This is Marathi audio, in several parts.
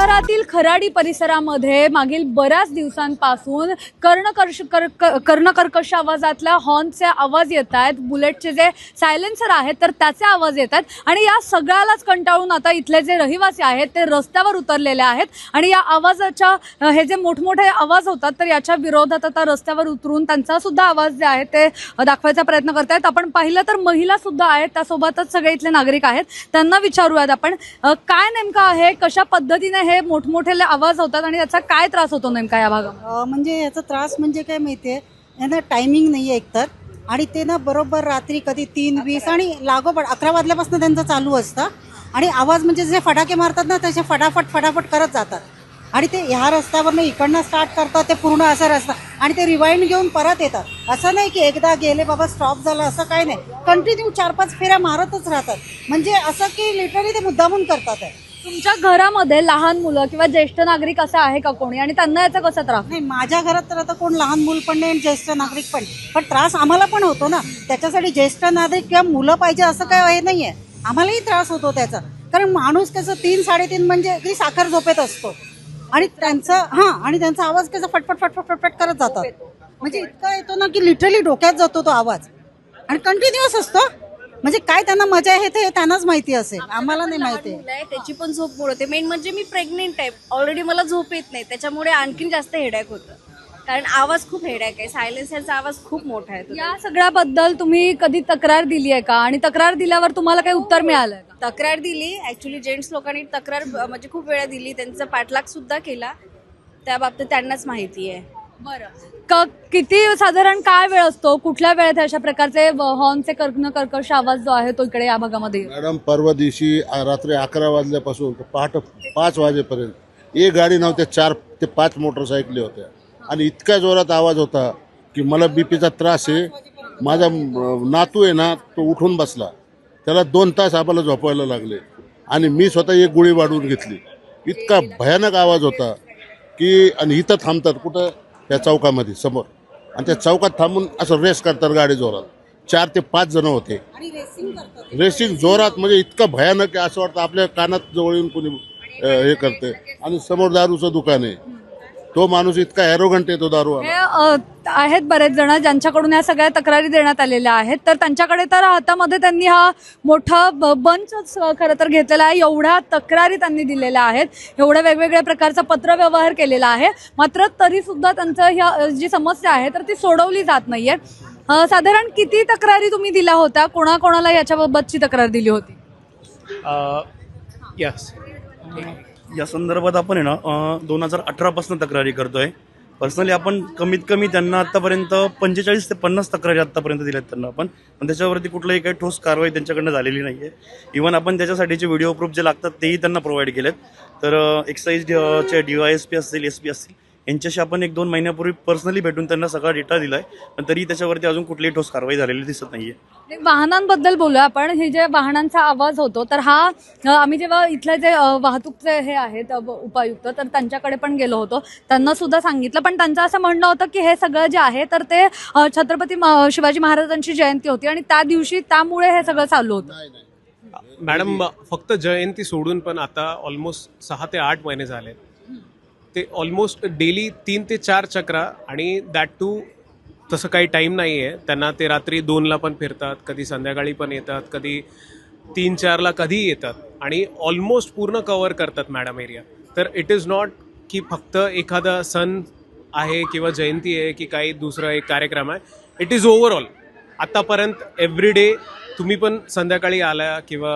शहरातील खराडी परिसरामध्ये मागील बऱ्याच दिवसांपासून कर्णकर्कश आवाजातल्या हॉर्नचे आवाज येत आहेत, बुलेटचे जे सायलेन्सर आहेत तर त्याचे आवाज येत आहेत आणि या सगळ्यालाच कंटाळून आता इथले जे रहिवासी आहेत ते रस्त्यावर उतरलेले आहेत आणि या आवाजाच्या हे जे मोठमोठे आवाज होतात तर याच्या विरोधात आता रस्त्यावर उतरून त्यांचा सुद्धा आवाज जे आहे ते दाखवायचा प्रयत्न करत आहेत. आपण पाहिलं तर महिला सुद्धा आहेत, त्यासोबतच सगळे इथले नागरिक आहेत. त्यांना विचारूयात आपण काय नेमकं आहे, कशा पद्धतीने हे मोठमोठे आवाज होतात आणि याचा काय त्रास होतो नेमका या भागात? म्हणजे याचा त्रास म्हणजे काय माहितीये, यांना टायमिंग नाही आहे एकतर, आणि ते ना बरोबर रात्री कधी 3:20 आणि लागोपाठ 11 वाजल्यापासून त्यांचं चालू असतं आणि आवाज म्हणजे जे फटाके मारतात ना तसे फटाफट करत जातात आणि ते ह्या रस्त्यावरनं इकडनं स्टार्ट करतात, ते पूर्ण असं रस्ता आणि ते रिवाइंड घेऊन परत येतात. असं नाही की एकदा गेले बाबा स्टॉप झालं असं काही नाही, कंटिन्यू 4-5 फेऱ्या मारतच राहतात. म्हणजे असं की लिटरली ते मुद्दामून करतात आहे. तुमच्या घरामध्ये लहान मुलं किंवा ज्येष्ठ नागरिक असं आहे का कोणी आणि त्यांना याचा कसा त्रास? नाही, माझ्या घरात तर आता कोण लहान मूल पण नाही आणि ज्येष्ठ नागरिक पण त्रास आम्हाला पण होतो ना. त्याच्यासाठी ज्येष्ठ नागरिक किंवा मुलं पाहिजे असं काय हे नाही आहे, आम्हालाही त्रास होतो त्याचा. कारण माणूस कसं 3-3:30 म्हणजे अगदी साखर झोपेत असतो आणि त्यांचा आवाज कसा फटफट करत जातात. म्हणजे इतका येतो ना की लिटरली डोक्यात जातो तो आवाज आणि कंटिन्युअस असतो. म्हणजे काय त्यांना मजा आहे ते त्यांनाच माहिती असेल, आम्हाला नाही माहिती. त्याची पण झोप मोड होते. मेन म्हणजे मी प्रेग्नेंट आहे, ऑलरेडी मला झोप येत नाही, त्याच्यामुळे आणखीन जास्त हेडॅक होतं. कारण आवाज खूप हेडॅक आहे, सायलेन्सरचा आवाज खूप मोठा आहे. या सगळ्याबद्दल तुम्ही कधी तक्रार दिली आहे का आणि तक्रार दिल्यावर तुम्हाला काही उत्तर मिळालंय का? तक्रार दिली, ऍक्च्युली जेंट्स लोकांनी तक्रार म्हणजे खूप वेळा दिली, त्यांचा पाठलाग सुद्धा केला. त्या बाबतीत त्यांनाच माहिती आहे. बरं, किती साधारण काय वेळ असतो, कुठल्या वेळेत अशा प्रकारचे हॉर्नचे कर्कश आवाज जो आहे तो इकडे या भागामध्ये? मॅडम, परवा दिवशी रात्री 11 वाजल्यापासून पहाटे 5 वाजेपर्यंत एक गाडी नव्हत्या, 4 ते 5 मोटरसायकली होत्या आणि इतक्या जोरात आवाज होता की मला बीपीचा त्रास आहे. माझा नातू आहे ना, तो उठून बसला, त्याला 2 तास आम्हाला झोपायला लागले आणि मी स्वतः एक गोळी वाढवून घेतली. इतका भयानक आवाज होता की, आणि इथं थांबतात कुठं, त्या चौकामध्ये समोर, आणि त्या चौकात थांबून असं रेस करतात गाडी जोरात. 4 ते 5 जण होते, रेसिंग जोरात, म्हणजे इतकं भयानक आहे असं वाटतं आपल्या कानात जवळ येऊन कोणी हे करते. आणि समोर दारूचं दुकान आहे, तो माणूस इतका ॲरोगंट आहे तो दारू. आहेत बरेच जण ज्यांच्याकडून या सगळ्या तक्रारी देण्यात आलेल्या आहेत, तर त्यांच्याकडे तर हातामध्ये त्यांनी हा मोठा बंचच खरं तर घेतलेला आहे. एवढ्या तक्रारी त्यांनी दिलेल्या आहेत, एवढ्या वेगवेगळ्या प्रकारचा पत्रव्यवहार केलेला आहे, मात्र तरी सुद्धा त्यांचं ह्या जी समस्या आहे तर ती सोडवली जात नाहीये. साधारण किती तक्रारी तुम्ही दिल्या होत्या, कोणाकोणाला याच्याबाबतची तक्रार दिली होती? या संदर्भात आपण आहे ना 2018 पासून तक्रारी करतोय. पर्सनली आपण कमीत कमी त्यांना आतापर्यंत 45 ते 50 तक्रारी आतापर्यंत दिल्यात त्यांना आपण, पण त्याच्यावरती कुठलंही काही ठोस कारवाई त्यांच्याकडनं झालेली नाही आहे. इव्हन आपण त्याच्यासाठीचे व्हिडिओ प्रूफ जे लागतात तेही त्यांना प्रोव्हाइड केलेत. तर एक्साईजचे DYSP असतील, SP असतील, यांच्याशी आपण 1-2 महिन्यापूर्वी पर्सनली भेटून त्यांना सगळा डेटा दिलाय, पण तरी त्याच्यावरती अजून कुठलीही ठोस कारवाई झालेली दिसत नाहीये. वाहनांबद्दल बोलूया आपण. हे जे वाहनांचा आवाज होतो तर हा आम्ही जेव्हा इथले जे वाहतूकचे हे आहेत उपायुक्त तर त्यांच्याकडे पण गेलो होतो, त्यांना सुद्धा सांगितलं, पण त्यांचं असं म्हणणं होतं की हे सगळं जे आहे तर ते छत्रपती शिवाजी महाराजांची जयंती होती आणि त्या दिवशी त्यामुळे हे सगळं चालू होतं. मॅडम, फक्त जयंती सोडून पण आता ऑलमोस्ट 6 ते 8 महिने झाले ते ऑलमोस्ट डेली 3 ते 4 चक्रा, आणि दॅट टू तसं काही टाईम नाही आहे त्यांना. ते रात्री 2ला पण फिरतात, कधी संध्याकाळी पण येतात, कधी 3-4ला कधीही येतात आणि ऑलमोस्ट पूर्ण कवर करतात मॅडम एरिया. तर इट इज नॉट की फक्त एखादा सण आहे किंवा जयंती आहे की काही दुसरा एक कार्यक्रम आहे, इट इज ओव्हरऑल. आत्तापर्यंत एव्हरी डे तुम्ही पण संध्याकाळी आला किंवा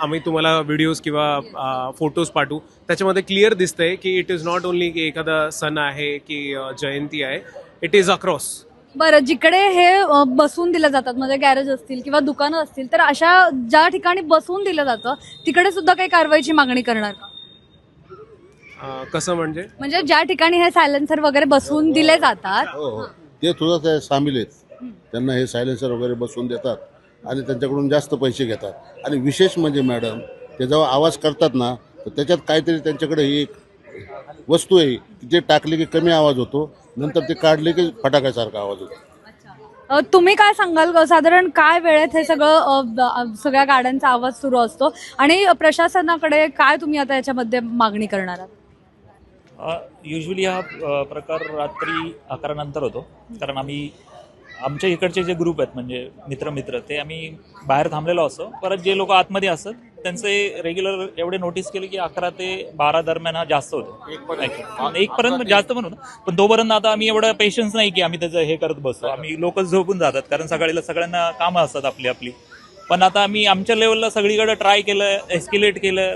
आम्ही तुम्हाला व्हिडिओज किंवा फोटोज पाठवू, त्याच्यामध्ये क्लिअर दिसतंय की इट इज नॉट ओनली की एखादा सण आहे की जयंती आहे, इट इज अक्रॉस. बरं, जिकडे हे बसवून दिलं जातात म्हणजे गॅरेज असतील किंवा दुकानं असतील तर अशा ज्या ठिकाणी बसवून दिलं जातं तिकडे सुद्धा काही कारवाईची मागणी करणार का? कसं म्हणजे ज्या ठिकाणी हे सायलेन्सर वगैरे बसवून दिले जातात हो, ते सुद्धा सामील आहेत. त्यांना हे सायलेन्सर वगैरे बसवून देतात आणि त्यांच्याकडून जास्त पैसे घेतात. आणि विशेष म्हणजे मॅडम, ते जेव्हा आवाज करतात ना तर त्याच्यात काहीतरी त्यांच्याकडे एक वस्तू आहे की जे टाकले की कमी आवाज होतो, नंतर ते काढले की फटाक्यासारखा आवाज होतो. तुम्ही काय सांगाल साधारण काय वेळेत हे सगळं सगळ्या गाड्यांचा आवाज सुरू असतो आणि प्रशासनाकडे काय तुम्ही आता याच्यामध्ये मागणी करणार आहात? युजली हा प्रकार रात्री 11 नंतर होतो, कारण आम्ही आमच्या इकडचे जे ग्रुप आहेत म्हणजे मित्र ते आम्ही बाहेर थांबलेलो असतो. परत जे लोक आतमध्ये असतात त्यांचे रेग्युलर एवढे नोटीस केले की 11 ते 12 दरम्यान हा जास्त होतो. 1 पर्यंत जास्त पण होतं, पण तोपर्यंत आता आम्ही एवढं पेशन्स नाही की आम्ही त्याचं हे करत बसतो. आम्ही लोक झोपून जातात, कारण सकाळीला सगळ्यांना कामं असतात आपली. पण आता आम्ही आमच्या लेवलला सगळीकडे ट्राय केलं, एस्केलेट केलं,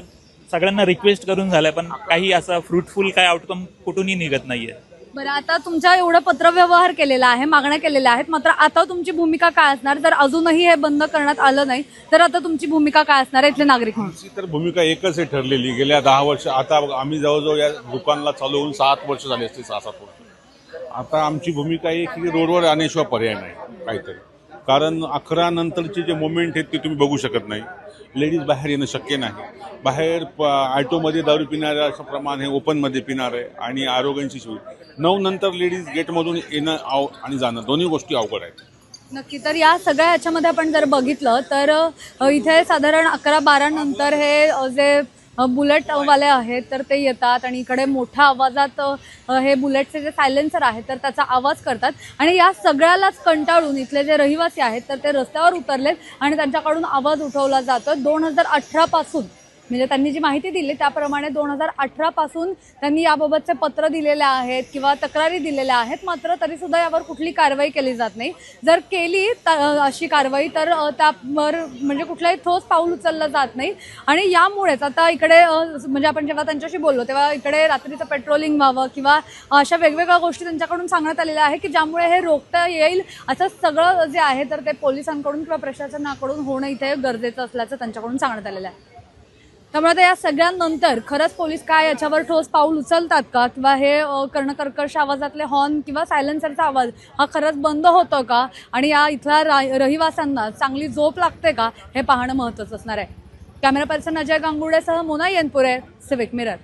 सगळ्यांना रिक्वेस्ट करून झालं, पण काही असा फ्रुटफुल काय आउटकम कुठूनही निघत नाहीये. बरं, आता तुमच्या एवढं पत्रव्यवहार केलेला आहे, मागण्या केलेल्या आहेत, मात्र आता तुमची भूमिका काय असणार जर अजूनही हे बंद करण्यात आलं नाही तर? आता तुमची भूमिका काय असणार आहे इथले नागरिक म्हणून? आमची तर भूमिका एकच आहे ठरलेली. गेल्या 10 वर्ष, आता आम्ही जवळजवळ या दुकानला चालू होऊन 7 वर्ष झाली असते, 6-7 वर्ष. आता आमची भूमिका आहे की रोडवर आणण्याशिवाय पर्याय नाही काहीतरी, कारण 11 नंतरचे जे मोमेंट आहेत ते तुम्ही बघू शकत नाही. लेडीज बाहेर येणं शक्य नाही. बाहेर ऑटोमध्ये दारू पिणाऱ्या असं प्रमाण आहे, ओपनमध्ये पिणार आहे, आणि आरोग्यांची सुविधा. 9 नंतर लेडीज गेटमधून येणं आणि जाणं दोन्ही गोष्टी अवघड आहेत. नक्की. तर या सगळ्या याच्यामध्ये आपण जर बघितलं तर इथे साधारण 11-12 नंतर हे जे बुलेटवाले आहेत तर ते येतात आणि इकडे मोठ्या आवाजात हे बुलेटचे जे सायलेन्सर आहेत तर त्याचा आवाज करतात आणि या सगळ्यालाच कंटाळून इथले जे रहिवासी आहेत तर ते रस्त्यावर उतरलेत आणि त्यांच्याकडून आवाज उठवला जातो. 2018 पासून म्हणजे त्यांनी जी माहिती दिली त्याप्रमाणे 2018 पासून त्यांनी याबाबतचे पत्र दिलेले आहेत किंवा तक्रारी दिलेल्या आहेत, मात्र तरीसुद्धा यावर कुठली कारवाई केली जात नाही. जर केली अशी कारवाई तर त्यावर म्हणजे कुठलाही ठोस पाऊल उचललं जात नाही. आणि यामुळेच आता इकडे म्हणजे आपण जेव्हा त्यांच्याशी बोललो तेव्हा इकडे रात्रीचं पेट्रोलिंग व्हावं किंवा अशा वेगवेगळ्या गोष्टी त्यांच्याकडून सांगण्यात आलेल्या आहे की ज्यामुळे हे रोखता येईल. असं सगळं जे आहे तर ते पोलिसांकडून किंवा प्रशासनाकडून होणं इथे गरजेचं असल्याचं त्यांच्याकडून सांगण्यात आलेलं आहे. त्यामुळे आता या सगळ्यांनंतर खरंच पोलीस काय याच्यावर ठोस पाऊल उचलतात का किंवा हे कर्णकर्कश आवाजातले हॉर्न किंवा सायलेन्सरचा आवाज हा खरंच बंद होतो का आणि या इथल्या रहिवाशांना चांगली झोप लागते का हे पाहणं महत्त्वाचं असणार आहे. कॅमेरा पर्सन अजय गांगुडेसह मोना येनपुरे, सिविक मिरर.